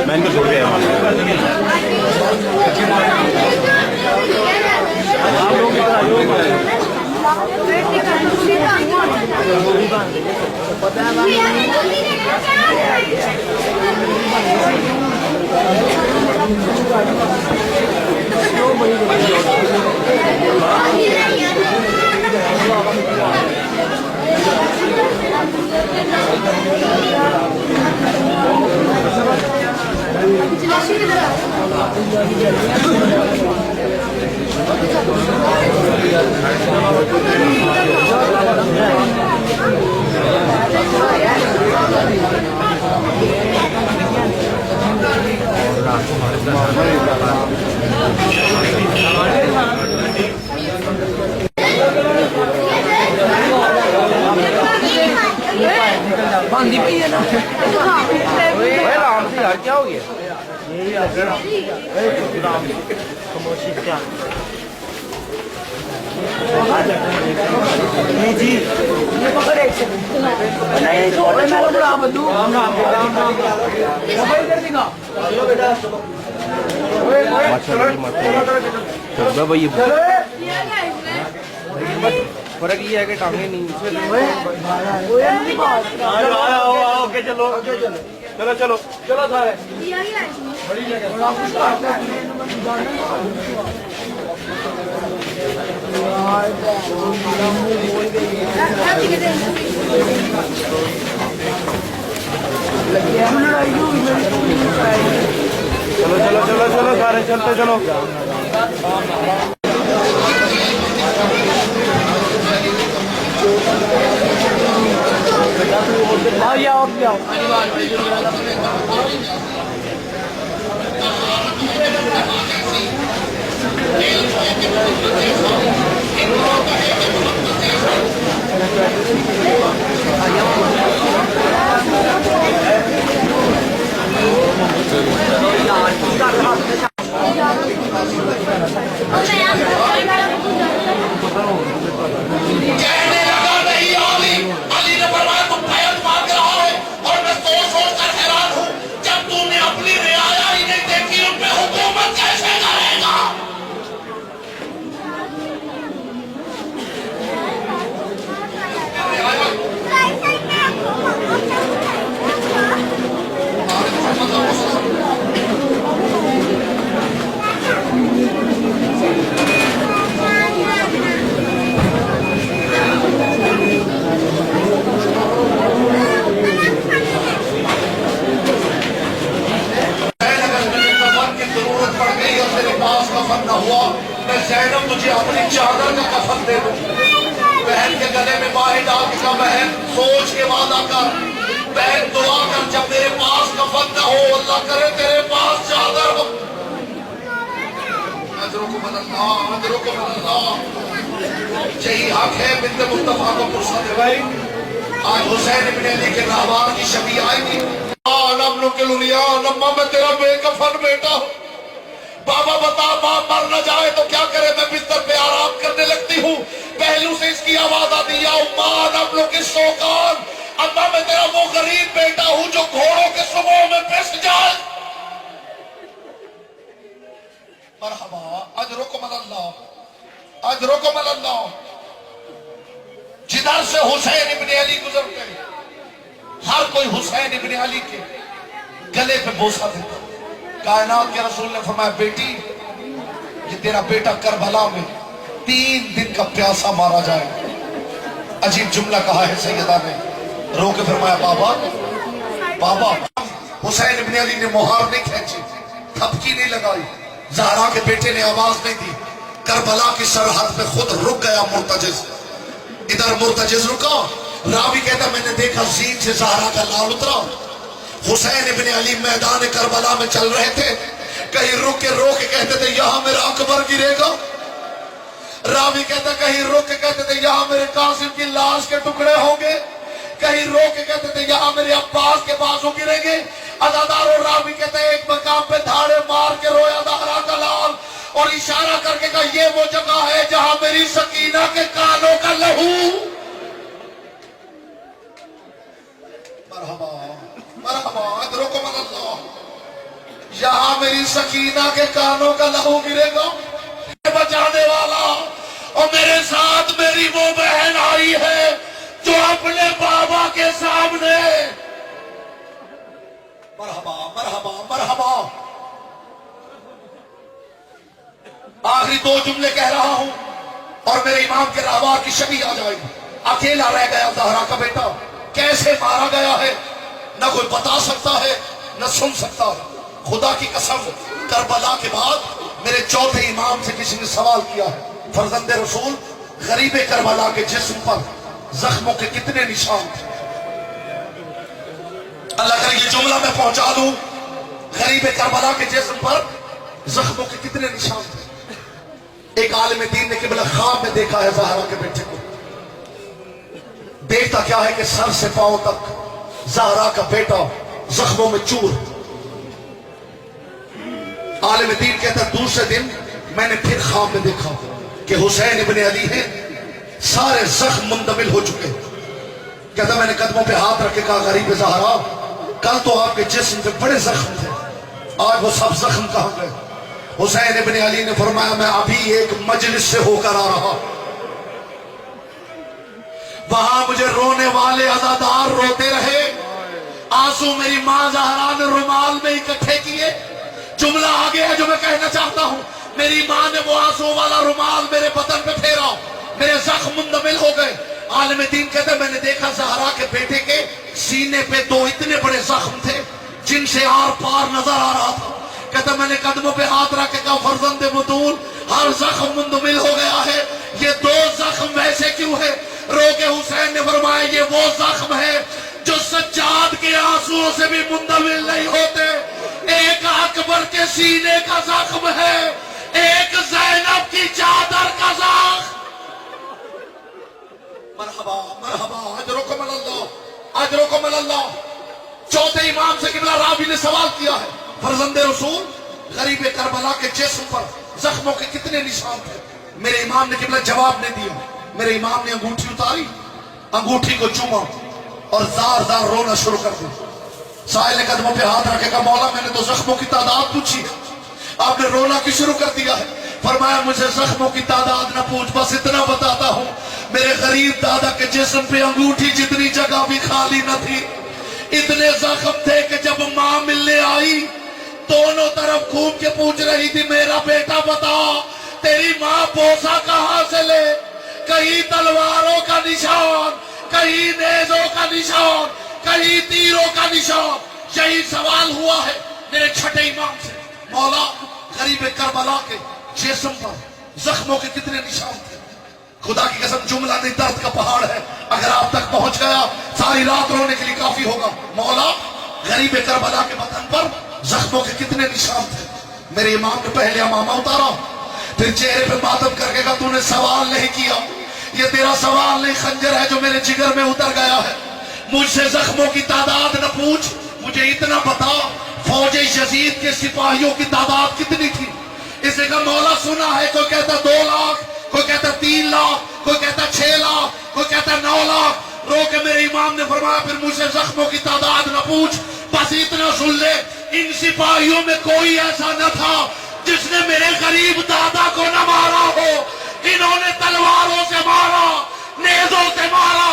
मैं इनको छोड़ गया बांधी पई है ना आराम से यार क्या हो गया खामोशी क्या नहीं जी ये पकड़े नहीं छोड़ मैं बड़ा बंदू राम राम मोबाइल कर देगा चलो बेटा चलो भाई फर्क ये है कि टांगे नहीं ओके चलो चलो चलो चलो सारे बड़ी जगह चलो चलो चलो चलो सारे चलते चलो आओ आओ तुझे अपनी चादर का कफन दे दूं बहन के गले में बाहें डाल का बहन सोच के वादा कर बहन दुआ कर जब मेरे पास कफन न हो अल्लाह करे तेरे पास चादर हो नजरों को बदलना यही हक है बिंदे मुस्तफा को फुर्सत है भाई आज हुसैन इब्न अली के रहवान की शबी आई थी नम्मा मैं तेरा बेकफन बेटा हूँ बाबा बता बाप मर न जाए तो क्या करे मैं बिस्तर पे आराम करने लगती हूँ पहलू से इसकी आवाज आती है अम्मा हम लोग की शौकान अम्मा मैं तेरा वो गरीब बेटा हूँ जो घोड़ों के सुबह में पिस जाए मरहबा अजरुकुम अल्लाह जिधर से हुसैन इब्न अली गुजरते हर कोई हुसैन इब्न अली के गले पे बोसा देता कायनात के रसूल ने फरमाया बेटी ये तेरा बेटा करबला में 3 दिन का प्यासा मारा जाए। अजीब जुमला कहा है सैयदा ने, रो के फरमाया बाबा बाबा। हुसैन इब्न अली ने मुहार नहीं खींची, थपकी नहीं लगाई, ज़हरा के बेटे ने आवाज नहीं दी। करबला की सरहद पे खुद रुक गया मुर्तजिज। इधर मुर्तजिज रुका, रावी कहता मैंने देखा जीन से ज़हरा का लाल उतरा। हुसैन इब्न अली मैदान करबला में चल रहे थे, कहीं रुक के रो के कहते थे यहां मेरा अकबर गिरेगा। रावी कहता कहीं रुक के कहते थे यहां मेरे कासिम की लाश के टुकड़े होंगे, कहीं रो के कहते थे यहां मेरे अब्बास के बाजू गिरेंगे। अदादार और रावी कहते एक मकाम पे धाड़े मार के रोया ज़हरा का लाल और इशारा करके कहा ये वो जगह है जहां मेरी सकीना के कानों का लहू। मरहबा मरहबा अदरुकुम अल्लाह, यहां मेरी सकीना के कानों का लहू गिरेगा। बचाने वाला और मेरे साथ मेरी वो बहन आई है जो अपने बाबा के सामने। मरहबा मरहबा मरहबा। आखिरी 2 जुमले कह रहा हूं और मेरे इमाम के रहवार की शबी आ जाएगी। अकेला रह गया ज़हरा का बेटा, कैसे मारा गया है न कोई बता सकता है न सुन सकता है। खुदा की कसम करबला के बाद मेरे चौथे इमाम से किसी ने सवाल किया है, फर्जंदे रसूल गरीबे करबला के जिस्म पर जख्मों के कितने निशान थे? अल्लाह करे ये जुमला मैं पहुंचा दूं, गरीबे करबला के जिस्म पर जख्मों के कितने निशान थे? एक आलिम दीन ने किबला ख्वाब में देखा है ज़हरा के बेटे को। देखता क्या है कि सर से पांव तक ज़हरा का बेटा जख्मों में चूर। आलिम दीन कहता दूसरे दिन मैंने फिर ख्वाब में देखा कि हुसैन इब्न अली हैं, सारे जख्म मुंदमिल हो चुके। कहता मैंने कदमों पे हाथ रख के कहा गरीब ज़हरा कल तो आपके जिस्म पे बड़े जख्म थे, आज वो सब जख्म कहां गए? हुसैन इब्न अली ने फरमाया मैं अभी एक मजलिस से होकर आ रहा, वहां मुझे रोने वाले अज़ादार रोते रहे, आंसू मेरी मां ज़हरा ने रुमाल में इकट्ठे किए। जुमला आगे है जो मैं कहना चाहता हूं, मेरी मां ने वो आंसू वाला रुमाल मेरे बदन पे फेरा, मेरे जख्म मुंदमिल हो गए। आलिम दीन कहते मैंने देखा ज़हरा के बेटे के सीने पे 2 इतने बड़े जख्म थे जिनसे आर पार नजर आ रहा था। कहता मैंने कदमों पे हाथ रख के कहा फर्जंदे बुतूल हर जख्म मुंदमिल हो गया है, ये 2 जख्म वैसे क्यों है? रो के हुसैन ने फरमाया ये वो जख्म है जो सज्जाद के आंसुओं से भी मुंदमिल नहीं होते। एक अकबर के सीने का जख्म है, एक ज़ैनब की चादर का जख्म। मरहबा मरहबा अजरुकुम अल्लाह अजरुकुम अल्लाह। चौथे इमाम से किबला रावी ने सवाल किया है, फर्जंदे रसूल गरीबे करबला के जिस्म पर जख्मों के कितने निशान थे? मेरे इमाम ने किबला जवाब नहीं दिया। मेरे इमाम ने अंगूठी उतारी, अंगूठी को चूमा और जार जार रोना शुरू कर दिया। साहिल ने कदमों पे हाथ रखेगा मौला मैंने तो जख्मों की तादाद पूछी, आपने रोना क्यों शुरू कर दिया है? फरमाया मुझे जख्मों की तादाद न पूछ, बस इतना बताता हूं मेरे गरीब दादा के जिस्म पे अंगूठी जितनी जगह भी खाली न थी। इतने जख्म थे कि जब मां मिलने आई दोनों तरफ घूम के पूछ रही थी मेरा बेटा बता तेरी मां बोसा कहां से ले? कहीं तलवारों का निशान, कहीं नेजों का निशान, कहीं तीरों का निशान। यही सवाल हुआ है मेरे छठे इमाम से, मौला गरीब करबला के जिस्म पर जख्मों के कितने निशान थे? खुदा की कसम जुमला नहीं दर्द का पहाड़ है, अगर आप तक पहुंच गया सारी रात रोने के लिए काफी होगा। मौला गरीब करबला के बदन पर जख्मों के कितने निशान थे? मेरे इमाम ने पहले अमामा उतारा, फिर चेहरे पे मातम करके कहा तूने सवाल नहीं किया, ये तेरा सवाल नहीं खंजर है जो मेरे जिगर में उतर गया है। मुझसे जख्मों की तादाद न पूछ, मुझे इतना बता फौजे यजीद के सिपाहियों की तादाद कितनी थी? इसे का मौला सुना है, कोई कहता 2 लाख, कोई कहता 3 लाख, कोई कहता 6 लाख, कोई कहता 9 लाख। रो के मेरे इमाम ने फरमाया फिर मुझसे जख्मों की तादाद न पूछ, बस इतना सुन ले इन सिपाहियों में कोई ऐसा न था जिसने मेरे गरीब दादा को न मारा हो। इन्होंने तलवारों से मारा, नेजों से मारा,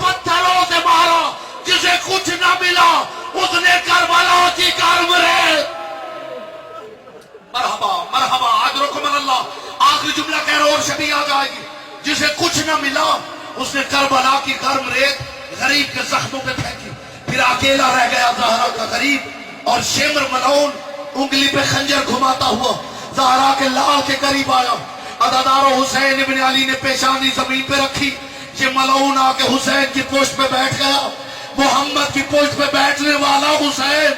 पत्थरों से मारा, जिसे कुछ न मिला उसने करबला की कर्म रे। मरहबा मरहबा अजरुकुम अल्लाह। आखिरी जुमला कह रहा हूं और रोशनी आ जाएगी। जिसे कुछ न मिला उसने करबला की गर्म रेत गरीब के जख्मों पे फेंकी, फिर अकेला रह गया ज़हरा का गरीब। और शेमर मलऊन उंगली पे खंजर घुमाता हुआ ज़हरा के लाल के करीब आया। अदादारो हुसैन इब्न अली ने पेशानी जमीन पे रखी। ये मलऊन आके हुसैन की पोस्ट पे बैठ गया। मोहम्मद की पोस्ट पे बैठने वाला हुसैन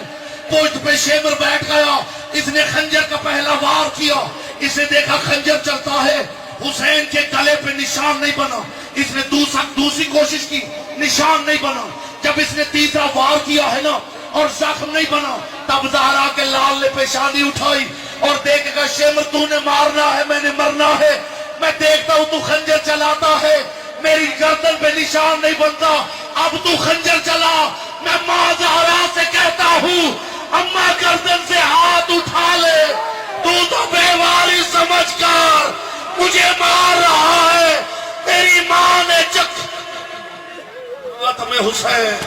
पोस्ट पे शेमर बैठ गया। इसने खंजर का पहला वार किया, इसे देखा खंजर चलता है, हुसैन के गले पे निशान नहीं बना। इसने दूसरी कोशिश की, निशान नहीं बना। जब इसने तीसरा वार किया है ना और जख्म नहीं बना, तब ज़हरा के लाल ने पेशानी उठाई और देखेगा शेमर तूने मारना है, मैंने मरना है। मैं देखता हूं तू खंजर चलाता है, मेरी गर्दन पे निशान नहीं बनता, अब तू खंजर चला। मैं मां ज़हरा से कहता हूं अम्मा गर्दन से हाथ उठा ले, तू तो बेवारी समझकर मुझे मार रहा है। तेरी मां ने में हुसैन